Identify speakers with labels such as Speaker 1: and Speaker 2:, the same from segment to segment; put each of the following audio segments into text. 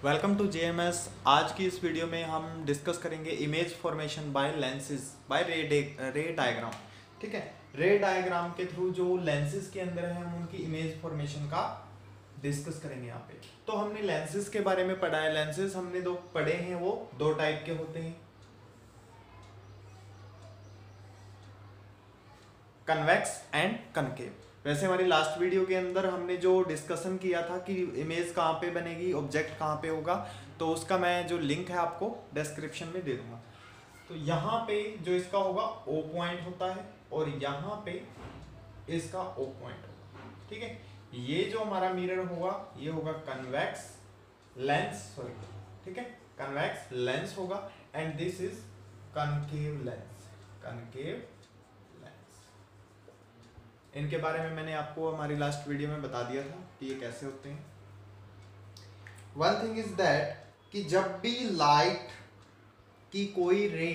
Speaker 1: Welcome to JMS. आज की इस वीडियो में हम डिस्कस करेंगे image formation by lenses by ray diagram. ठीक है, रे डायग्राम के थ्रू जो लेंसेज के अंदर है हम उनकी इमेज फॉर्मेशन का डिस्कस करेंगे यहाँ पे। तो हमने लेंसेज के बारे में पढ़ा है। लेंसेज हमने दो पढ़े हैं, वो दो टाइप के होते हैं, कन्वेक्स एंड कनकेव। वैसे हमारी लास्ट वीडियो के अंदर हमने जो डिस्कशन किया था कि इमेज कहाँ पे बनेगी, ऑब्जेक्ट कहाँ पे होगा, तो उसका मैं जो लिंक है आपको डिस्क्रिप्शन में दे दूंगा। तो यहाँ पे जो इसका होगा ओ पॉइंट होता है और यहाँ पे इसका ओ पॉइंट होगा। ठीक है, ये जो हमारा मिरर होगा ये होगा कन्वेक्स लेंस, सॉरी, ठीक है, कन्वेक्स लेंस होगा and this is concave lens, concave. इनके बारे में मैंने आपको हमारी लास्ट वीडियो में बता दिया था कि ये कैसे होते हैं। वन थिंग इज दैट कि जब भी लाइट की कोई रे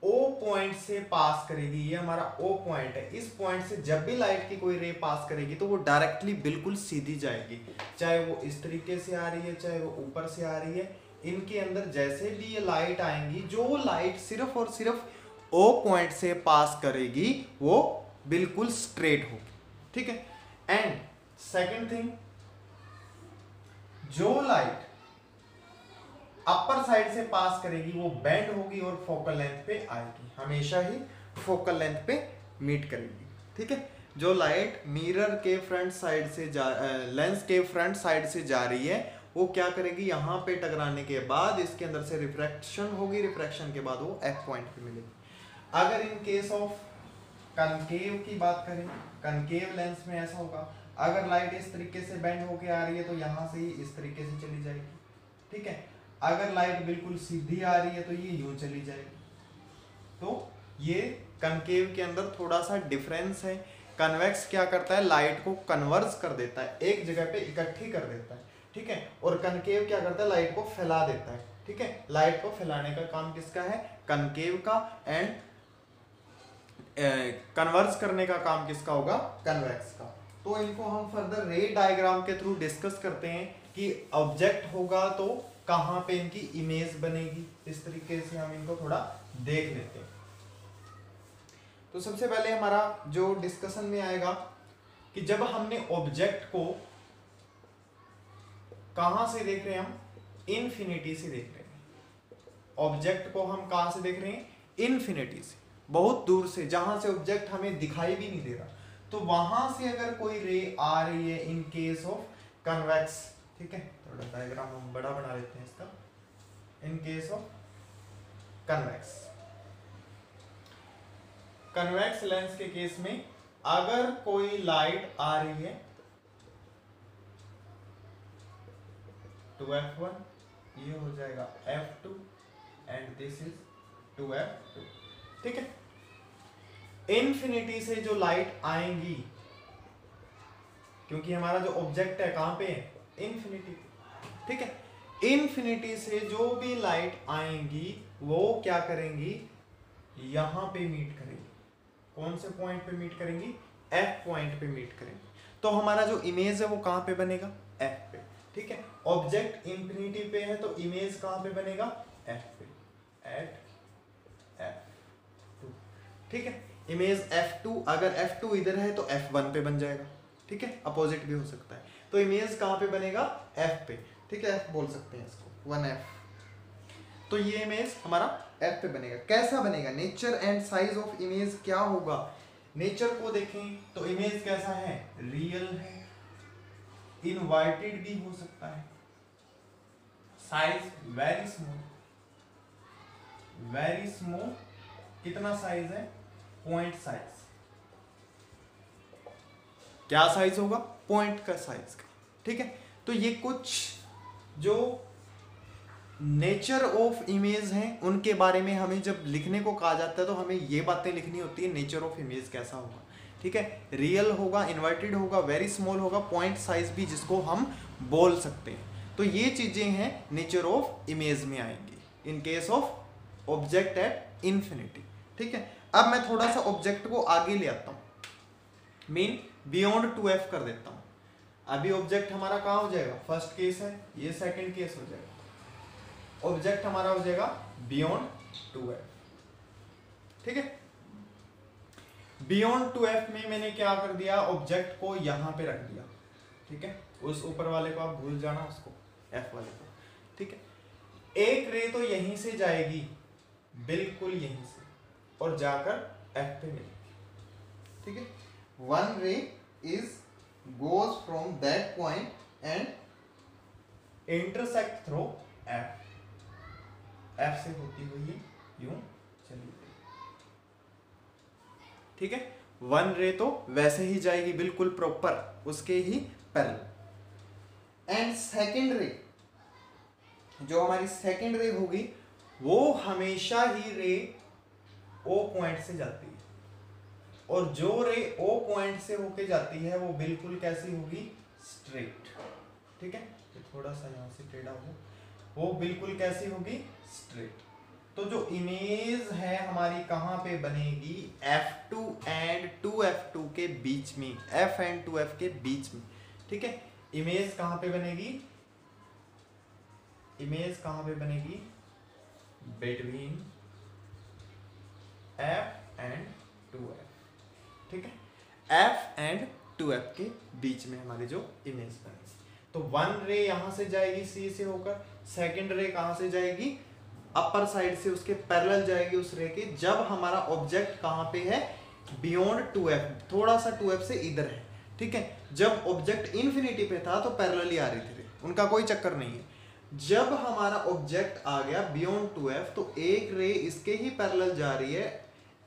Speaker 1: ओ पॉइंट से पास करेगी, ये हमारा ओ पॉइंट है, इस पॉइंट से जब भी लाइट की कोई रे पास करेगी तो वो डायरेक्टली बिल्कुल सीधी जाएगी, चाहे वो इस तरीके से आ रही है चाहे वो ऊपर से आ रही है। इनके अंदर जैसे भी ये लाइट आएंगी, जो लाइट सिर्फ और सिर्फ ओ पॉइंट से पास करेगी वो बिल्कुल स्ट्रेट होगी। ठीक है, एंड सेकंड थिंग, जो लाइट अपर साइड से पास करेगी वो बेंड होगी और फोकल लेंथ पे आएगी, हमेशा ही फोकल लेंथ पे मीट करेगी। ठीक है, जो लाइट मिरर के फ्रंट साइड से लेंस के फ्रंट साइड से जा रही है वो क्या करेगी, यहाँ पे टकराने के बाद इसके अंदर से रिफ्रैक्शन होगी, रिफ्रैक्शन के बाद वो एफ पॉइंट पे मिलेगी। अगर इन केस ऑफ कनकेव की बात करें, कनकेव लेंस में ऐसा होगा, अगर लाइट इस तरीके से बेंड होके आ रही है तो यहां से ही इस तरीके से चली जाएगी। ठीक है, अगर लाइट बिल्कुल सीधी आ रही है तो ये यूं चली जाएगी। तो ये कनकेव के अंदर थोड़ा सा डिफरेंस है। कन्वेक्स क्या करता है, लाइट को कन्वर्स कर देता है, एक जगह पे इकट्ठी कर देता है। ठीक है, और कनकेव क्या करता है, लाइट को फैला देता है। ठीक है, लाइट को फैलाने का काम किसका है, कनकेव का, एंड कन्वर्स करने का काम किसका होगा, कन्वेक्स का। तो इनको हम फर्दर रे डायग्राम के थ्रू डिस्कस करते हैं कि ऑब्जेक्ट होगा तो कहां पे इनकी इमेज बनेगी। इस तरीके से हम इनको थोड़ा देख लेते हैं। तो सबसे पहले हमारा जो डिस्कशन में आएगा कि जब हमने ऑब्जेक्ट को कहां से देख रहे हैं, हम इन्फिनिटी से देख रहे हैं। ऑब्जेक्ट को हम कहां से देख रहे हैं, इन्फिनिटी से, बहुत दूर से, जहां से ऑब्जेक्ट हमें दिखाई भी नहीं दे रहा। तो वहां से अगर कोई रे आ रही है इन केस ऑफ कन्वेक्स, ठीक है, थोड़ा डायग्राम हम बड़ा बना लेते हैं इसका। इन case of convex, convex lens के केस में अगर कोई लाइट आ रही है टू F1, ये हो जाएगा F2 and this is 2F2। ठीक है, इन्फिनिटी से जो लाइट आएंगी, क्योंकि हमारा जो ऑब्जेक्ट है कहां पे है, इन्फिनिटी। ठीक है, इन्फिनिटी से जो भी लाइट आएंगी वो क्या करेंगी, यहां पे मीट करेंगी। कौन से पॉइंट पे मीट करेंगी, एफ पॉइंट पे मीट करेंगी। तो हमारा जो इमेज है वो कहां पे बनेगा, एफ पे। ठीक है, ऑब्जेक्ट इन्फिनिटी पे है तो इमेज कहां पे बनेगा, एफ पे, एट F2। ठीक है, इमेज F2, अगर F2 इधर है तो F1 पे बन जाएगा। ठीक है, अपोजिट भी हो सकता है। तो इमेज कहां पे बनेगा, F पे। ठीक है, F बोल सकते हैं इसको, 1F। तो ये इमेज हमारा F पे बनेगा। कैसा बनेगा, nature and size of image क्या होगा। नेचर को देखें तो इमेज कैसा है, रियल है, इनवर्टेड भी हो सकता है, size very small, very small. कितना साइज है, पॉइंट साइज। क्या साइज होगा, पॉइंट का साइज का। ठीक है, तो ये कुछ जो नेचर ऑफ इमेज हैं उनके बारे में हमें जब लिखने को कहा जाता है तो हमें ये बातें लिखनी होती है, नेचर ऑफ इमेज कैसा होगा। ठीक है, रियल होगा, इन्वर्टेड होगा, वेरी स्मॉल होगा, पॉइंट साइज भी जिसको हम बोल सकते हैं। तो ये चीजें हैं नेचर ऑफ इमेज में आएंगी इन case of object at infinity. ठीक है, अब मैं थोड़ा सा ऑब्जेक्ट को आगे ले आता हूं, मीन बियॉन्ड 2F कर देता हूं। अभी ऑब्जेक्ट हमारा कहाँ हो जाएगा, फर्स्ट केस है, ये सेकंड केस हो जाएगा, ऑब्जेक्ट हमारा हो जाएगा बियॉन्ड 2f। ठीक है, बियॉन्ड 2f में मैंने क्या कर दिया, ऑब्जेक्ट को यहां पे रख दिया। ठीक है, उस ऊपर वाले को आप भूल जाना, उसको f वाले को। ठीक है, एक रे तो यहीं से जाएगी, बिल्कुल यहीं से, और जाकर f पे मिलेगी। ठीक है, वन रे is goes from that point and intersect through f, f से होती हुई यूं चली गई। ठीक है, वन रे तो वैसे ही जाएगी बिल्कुल प्रॉपर उसके ही पैरेलल। एंड सेकंड रे, जो हमारी सेकंड रे होगी वो हमेशा ही रे ओ पॉइंट से जाती है, और जो रे ओ पॉइंट से होके जाती है वो बिल्कुल कैसी होगी, स्ट्रेट। ठीक है, तो थोड़ा सा यहां से टेढ़ा हो, वो बिल्कुल कैसी होगी, स्ट्रेट। तो जो इमेज है हमारी कहां पे बनेगी, F2 एंड 2F2 के बीच में, F एंड 2F के बीच में। ठीक है, इमेज कहां पे बनेगी, इमेज कहां पे बनेगी, बिटवीन F एंड 2F। ठीक है, F एंड 2F के बीच में हमारी जो इमेज बनेगी। तो वन रे यहां से जाएगी C से होकर, सेकंड रे कहां से जाएगी, अपर साइड से उसके पैरेलल जाएगी उस रे के, जब हमारा ऑब्जेक्ट कहां पे है, बियॉन्ड 2f, थोड़ा सा 2f से इधर है। ठीक है, जब ऑब्जेक्ट इन्फिनिटी पे था तो पैरेलल ही आ रही थी रे, उनका कोई चक्कर नहीं है। जब हमारा ऑब्जेक्ट आ गया बियॉन्ड 2f तो एक रे इसके ही पैरेलल जा रही है,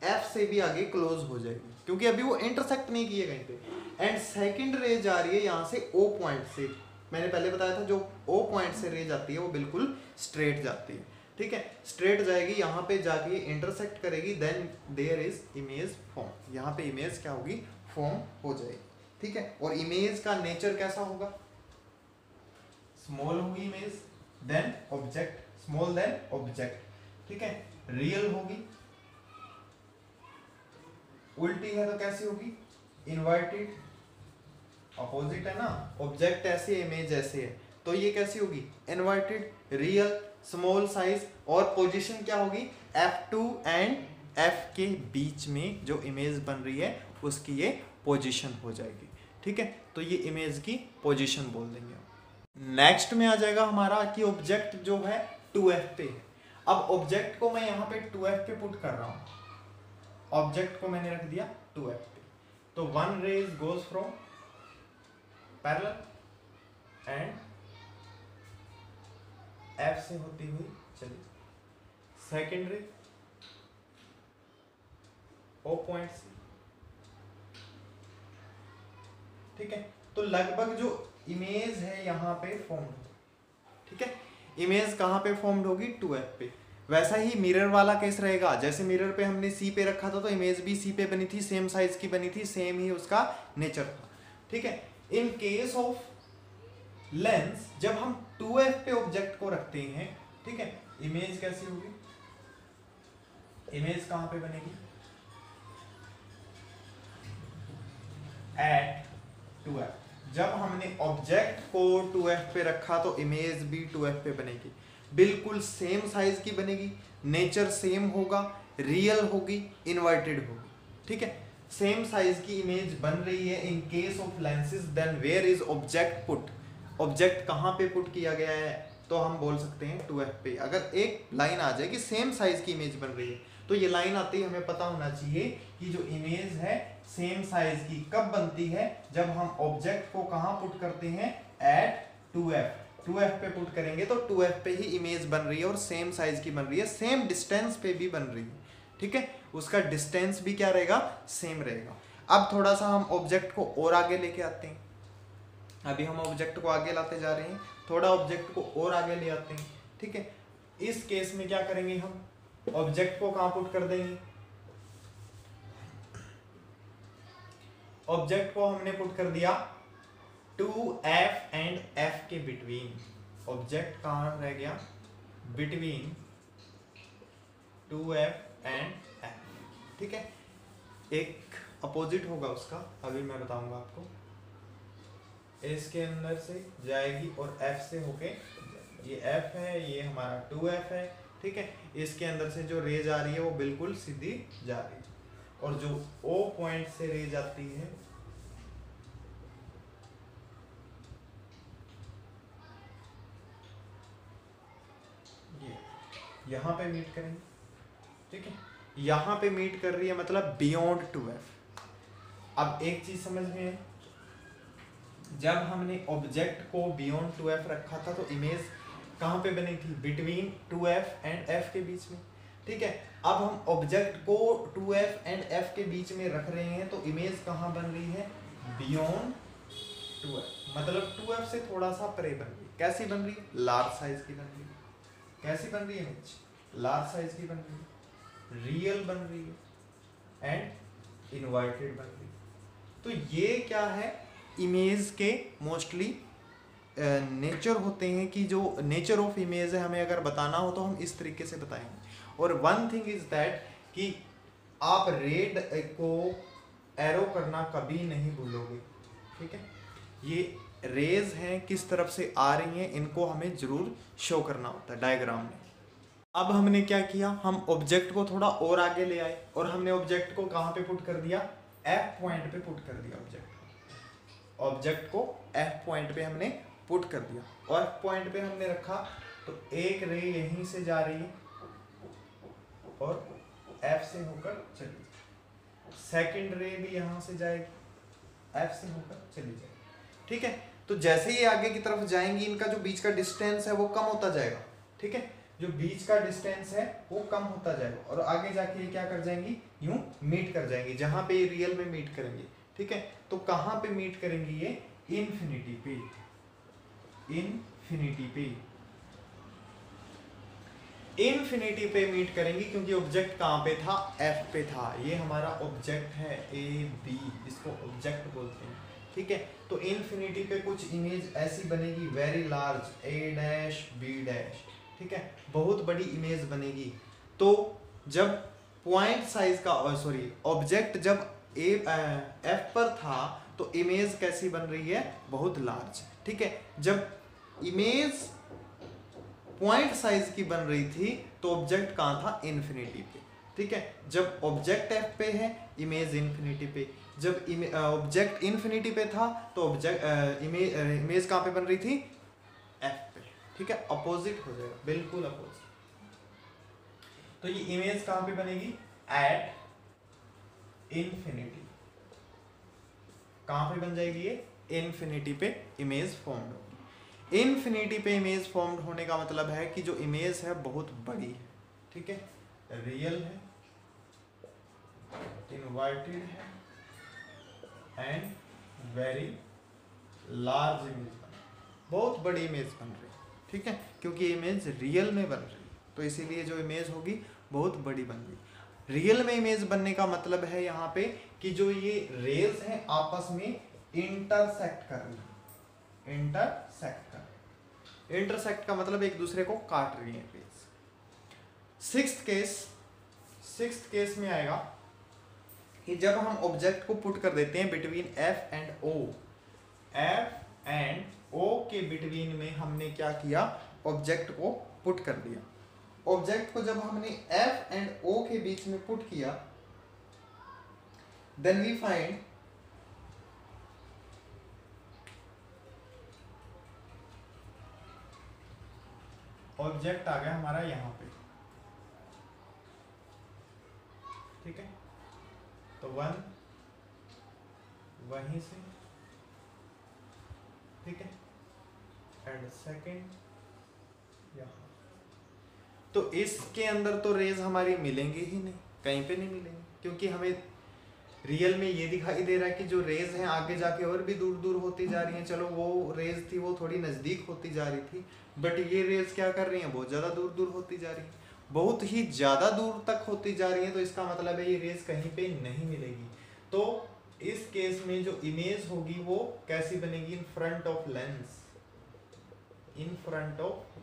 Speaker 1: f से भी आगे क्लोज हो जाएगी, क्योंकि अभी वो इंटरसेक्ट नहीं किए कहीं पे। एंड सेकंड रे जा रही है यहां से o पॉइंट से, मैंने पहले बताया था जो o पॉइंट से रे जाती है वो बिल्कुल स्ट्रेट जाती है। ठीक है, स्ट्रेट जाएगी, यहां पे जाके इंटरसेक्ट करेगी, then there is image form, यहां पे इमेज क्या होगी, फॉर्म हो जाएगी। ठीक है, और इमेज का नेचर कैसा होगा, स्मॉल होगी image, than object, small than object. ठीक है, रियल होगी, उल्टी है तो कैसी होगी, इनवर्टेड, अपोजिट है ना, ऑब्जेक्ट ऐसे इमेज ऐसे है, तो ये कैसी होगी, इनवर्टेड, रियल, स्मॉल साइज, और पोजीशन क्या होगी, F2 एंड F के बीच में जो इमेज बन रही है उसकी ये पोजीशन हो जाएगी। ठीक है, तो ये इमेज की पोजीशन बोल देंगे। नेक्स्ट में आ जाएगा हमारा कि ऑब्जेक्ट जो है 2F पे है। अब ऑब्जेक्ट को मैं यहाँ पे 2F पे पुट कर रहा हूँ, ऑब्जेक्ट को मैंने रख दिया 2F पे, तो one rays goes from parallel and F से होती हुई चली, सेकेंड रे O पॉइंट से। ठीक है, तो लगभग जो इमेज है यहाँ पे फॉर्म्ड, ठीक है, इमेज कहाँ पे फॉर्म्ड होगी, 2F पे। वैसा ही मिरर वाला केस रहेगा, जैसे मिरर पे हमने C पे रखा था तो इमेज भी C पे बनी थी, सेम साइज की बनी थी, सेम ही उसका नेचर था। ठीक है, इन केस ऑफ लेंस जब हम 2F पे ऑब्जेक्ट को रखते हैं, ठीक है, इमेज कैसी होगी, इमेज कहां पे बनेगी, एट 2F। जब हमने ऑब्जेक्ट को 2F पे रखा तो इमेज भी 2F पे बनेगी, बिल्कुल सेम साइज की बनेगी, नेचर सेम होगा, रियल होगी, इन्वर्टेड होगी। ठीक है, सेम साइज की इमेज बन रही है in case of lenses, then where is object put, object कहाँ पे पुट किया गया है, तो हम बोल सकते हैं 2F पे। अगर एक लाइन आ जाए कि सेम साइज की इमेज बन रही है तो ये लाइन आते ही हमें पता होना चाहिए कि जो इमेज है सेम साइज की कब बनती है, जब हम ऑब्जेक्ट को कहाँ पुट करते हैं, एट 2F। 2F पे पुट करेंगे तो 2F पे ही इमेज बन रही है और सेम साइज की बन रही है, सेम डिस्टेंस पे भी बन रही है। ठीक है, उसका डिस्टेंस भी क्या रहेगा, सेम रहेगा। अब थोड़ा सा हम ऑब्जेक्ट को और आगे लेके आते हैं, अभी हम ऑब्जेक्ट को आगे लाते जा रहे हैं, थोड़ा ऑब्जेक्ट को और आगे ले आते हैं। ठीक है, इस केस में क्या करेंगे, हम ऑब्जेक्ट को कहां पुट कर देंगे, ऑब्जेक्ट को हमने पुट कर दिया 2F एंड F के बिटवीन, ऑब्जेक्ट कहां रह गया, बिटवीन 2F एंड F। ठीक है, एक अपोजिट होगा उसका, अभी मैं बताऊंगा आपको। इसके अंदर से जाएगी और F से होके, ये F है, ये हमारा 2F है, ठीक है। इसके अंदर से जो रेज आ रही है वो बिल्कुल सीधी जा रही है, और जो O पॉइंट से रेज आती है ये यहाँ पे मीट करेंगे, ठीक है। यहाँ पे मीट कर रही है मतलब बियॉन्ड 2F। अब एक चीज समझ में है, जब हमने ऑब्जेक्ट को बियॉन्ड 2F रखा था तो इमेज कहाँ पे बनी थी, बिटवीन 2F एंड F के बीच में, ठीक है। अब हम ऑब्जेक्ट को 2F एंड F के बीच में रख रहे हैं तो इमेज कहाँ बन रही है, बियॉन्ड 2F, मतलब 2F से थोड़ा सा परे बन रही है। कैसी बन रही है, लार्ज साइज की बन रही है। कैसी बन रही है इमेज, लार्ज साइज की बन रही है, रियल बन रही है एंड इनवर्टेड बन रही है। तो ये क्या है, इमेज के मोस्टली नेचर होते हैं कि जो नेचर ऑफ इमेज है हमें अगर बताना हो तो हम इस तरीके से बताएंगे। और वन थिंग इज दैट कि आप रेड को एरो करना कभी नहीं भूलोगे, ठीक है। ये रेज हैं किस तरफ से आ रही हैं, इनको हमें जरूर शो करना होता है डायग्राम में। अब हमने क्या किया, हम ऑब्जेक्ट को थोड़ा और आगे ले आए और हमने ऑब्जेक्ट को कहाँ पे पुट कर दिया, F पॉइंट पे पुट कर दिया ऑब्जेक्ट को F पॉइंट पे हमने पुट कर दिया, और F पॉइंट पे हमने रखा तो एक रे यहीं से जा रही है और F से होकर चली जाएगी, सेकंड रे भी यहाँ से जाएगी, F से होकर चली जाएगी, ठीक है। तो जैसे ही आगे की तरफ जाएंगी इनका जो बीच का डिस्टेंस है वो कम होता जाएगा, ठीक है। जो बीच का डिस्टेंस है वो कम होता जाएगा और आगे जाके ये क्या कर जाएंगी, यूं मीट कर जाएंगी, जहां पे रियल में मीट करेंगे, ठीक है। तो कहां पे मीट करेंगी, ये इन्फिनिटी पे, इन्फिनिटी पे मीट करेंगी, क्योंकि ऑब्जेक्ट कहां पे था, F पे था। ये हमारा ऑब्जेक्ट है AB, इसको ऑब्जेक्ट बोलते हैं, ठीक है। तो इन्फिनिटी पे कुछ इमेज ऐसी बनेगी, वेरी लार्ज A' B', ठीक है, बहुत बड़ी इमेज बनेगी। तो जब पॉइंट साइज का सॉरी ऑब्जेक्ट जब F पर था तो इमेज कैसी बन रही है, बहुत लार्ज, ठीक है। जब इमेज पॉइंट साइज की बन रही थी तो ऑब्जेक्ट कहाँ था, इन्फिनिटी पे, ठीक है। जब ऑब्जेक्ट F पे है, इमेज इन्फिनिटी पे। जब ऑब्जेक्ट इन्फिनिटी पे था तो ऑब्जेक्ट इमेज कहाँ पे बन रही थी, F पे, ठीक है। अपोजिट हो जाएगा, बिल्कुल अपोजिट। तो ये इमेज कहां पे बनेगी, एट इन्फिनिटी। कहां पे बन जाएगी, ये इन्फिनिटी पे इमेज फॉर्म्ड होगी। इन्फिनिटी पे इमेज फॉर्म्ड होने का मतलब है कि जो इमेज है बहुत बड़ी है, ठीक है, रियल है, इनवर्टेड है एंड वेरी लार्ज इमेज बन, बहुत बड़ी इमेज बन रही है, ठीक है, क्योंकि इमेज रियल में बन रही है तो इसीलिए जो इमेज होगी बहुत बड़ी बन रही। रियल में इमेज बनने का मतलब है यहाँ पे कि जो ये रेज हैं आपस में इंटरसेक्ट कर रही है, इंटरसेक्ट का मतलब एक दूसरे को काट रही है रेज। सिक्स्थ केस में आएगा कि जब हम ऑब्जेक्ट को पुट कर देते हैं बिटवीन F एंड O के बिटवीन में हमने क्या किया, ऑब्जेक्ट को पुट कर दिया। ऑब्जेक्ट को जब हमने F एंड O के बीच में पुट किया, देन वी फाइंड ऑब्जेक्ट आ गया हमारा यहां पे, ठीक है। तो 1 वहीं से, ठीक है, एंड सेकेंड यहां। तो इसके अंदर तो रेज हमारी मिलेंगे ही नहीं, कहीं पे नहीं मिलेंगे, क्योंकि हमें रियल में ये दिखाई दे रहा है कि जो रेज हैं आगे जाके और भी दूर दूर होती जा रही हैं। चलो वो रेज थी वो थोड़ी नज़दीक होती जा रही थी, बट ये रेज क्या कर रही हैं, बहुत ज़्यादा दूर दूर होती जा रही हैं, बहुत ही ज़्यादा दूर तक होती जा रही हैं। तो इसका मतलब है ये रेज कहीं पे नहीं मिलेगी। तो इस केस में जो इमेज होगी वो कैसी बनेगी, इन फ्रंट ऑफ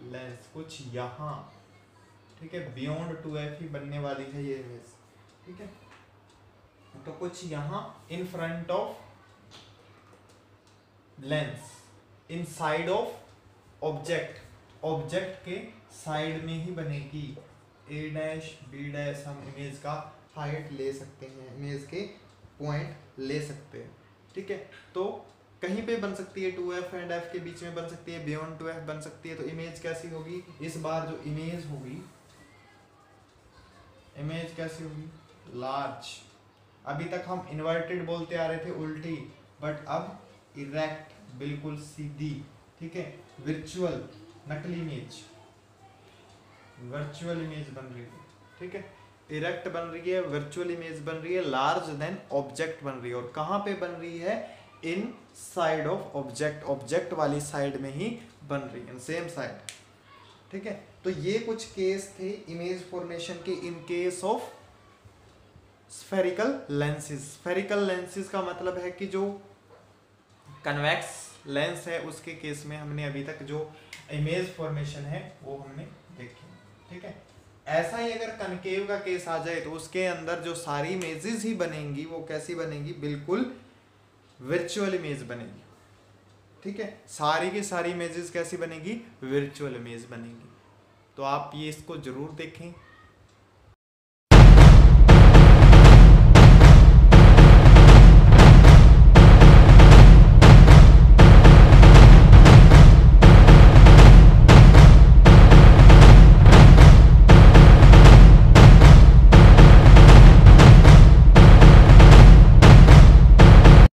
Speaker 1: लेंस, कुछ यहाँ, ठीक है, बियॉन्ड 2F ही बनने वाली है ये इमेज, ठीक है। तो कुछ यहाँ in front of lens in side of object, object के साइड में ही बनेगी। ए डैश बी डैश हम इमेज का हाइट ले सकते हैं, इमेज के पॉइंट ले सकते हैं, ठीक है। तो कहीं पे बन सकती है, 2f एंड f के बीच में बन सकती है, बियॉन्ड 2f बन सकती है। तो इमेज कैसी होगी, इस बार जो इमेज होगी, इमेज कैसी होगी, लार्ज। अभी तक हम इन्वर्टेड बोलते आ रहे थे, उल्टी, बट अब इरेक्ट, बिल्कुल सीधी, ठीक है। वर्चुअल, नकली इमेज, वर्चुअल इमेज बन रही है, ठीक है। इरेक्ट बन रही है, वर्चुअल इमेज बन रही है, लार्ज देन ऑब्जेक्ट बन रही है। और कहाँ पे बन रही है, इन साइड ऑफ ऑब्जेक्ट, ऑब्जेक्ट वाली साइड में ही बन रही है, सेम साइड, ठीक है। तो ये कुछ केस थे इमेज फॉर्मेशन के इन case of spherical lenses. Spherical lenses का मतलब है कि जो कन्वेक्स लेंस है उसके केस में हमने अभी तक जो इमेज फॉर्मेशन है वो हमने देखी, ठीक है। ऐसा ही अगर कनकेव का केस आ जाए तो उसके अंदर जो सारी इमेजेस ही बनेंगी वो कैसी बनेंगी, बिल्कुल वर्चुअल इमेज बनेगी, ठीक है। सारी की सारी इमेजेस कैसी बनेगी, वर्चुअल इमेज बनेगी। तो आप ये इसको जरूर देखें।